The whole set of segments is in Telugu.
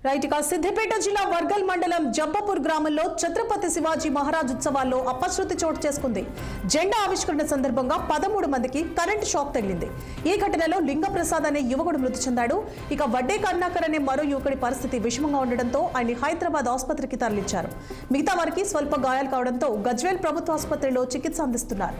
రైట్ ఇక సిద్దిపేట జిల్లా వర్గల్ మండలం జబ్బపూర్ గ్రామంలో ఛత్రపతి శివాజీ మహారాజ్ ఉత్సవాల్లో అపశృతి చోటు చేసుకుంది. జెండా ఆవిష్కరణ సందర్భంగా 13 మందికి కరెంట్ షాక్ తగిలింది. ఈ ఘటనలో లింగప్రసాద్ అనే యువకుడు మృతి చెందాడు. ఇక వడ్డే కరుణాకర్ అనే మరో యువకుడి పరిస్థితి విషమంగా ఉండడంతో ఆయన హైదరాబాద్ ఆసుపత్రికి తరలించారు. మిగతా వారికి స్వల్ప గాయాలు కావడంతో గజ్వేల్ ప్రభుత్వ ఆసుపత్రిలో చికిత్స అందిస్తున్నారు.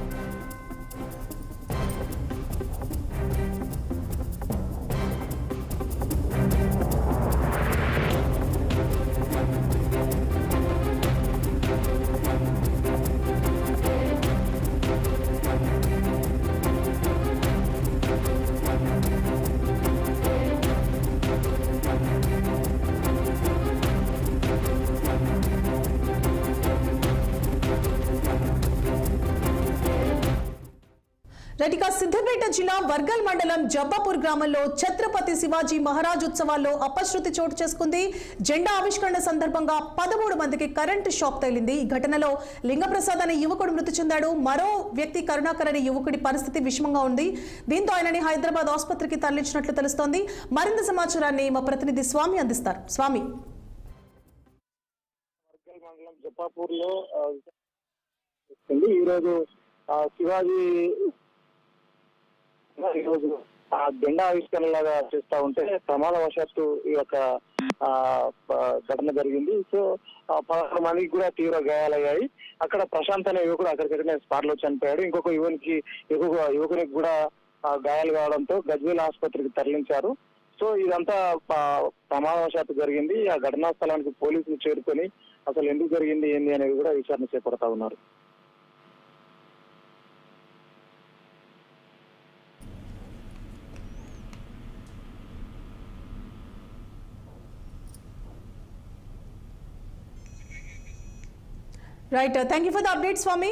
రైటిగా సిద్దిపేట జిల్లా వర్గల్ మండలం జబ్బపూర్ గ్రామంలో ఛత్రపతి శివాజీ మహారాజ్ ఉత్సవాల్లో అపశృతి చోటు చేసుకుంది. జెండా ఆవిష్కరణ సందర్భంగా 13 మందికి కరెంటు షాక్ తగిలింది. ఈ ఘటనలో లింగప్రసాద్ అనే యువకుడు మృతి చెందాడు. మరో వ్యక్తి కరుణాకర్ అనే యువకుడి పరిస్థితి విషమంగా ఉంది. దీంతో ఆయనని హైదరాబాద్ ఆసుపత్రికి తరలించినట్లు తెలుస్తోంది. మరింత సమాచారాన్ని మా ప్రతినిధి స్వామి అందిస్తారు. స్వామి, వర్గల్ మండలం జబ్బపూర్ లో ఈరోజు శివాజీ ఈరోజు జెండా ఆవిష్కరణలాగా చేస్తా ఉంటే ప్రమాదవశాత్తు ఈ యొక్క ఘటన జరిగింది. సో 16 మందికి కూడా తీవ్ర గాయాలయ్యాయి. అక్కడ ప్రశాంత్ అనే యువకుడు అక్కడికక్కడనే స్పాట్ లో చనిపోయాడు. ఇంకొక యువకునికి కూడా గాయాలు కావడంతో గజ్వేల్ ఆసుపత్రికి తరలించారు. సో ఇదంతా ప్రమాదవశాత్తు జరిగింది. ఆ ఘటనా స్థలానికి పోలీసులు చేరుకొని అసలు ఎందుకు జరిగింది ఏంది అనేది కూడా విచారణ చేపడతా ఉన్నారు. Right. Thank you for the update, Swami.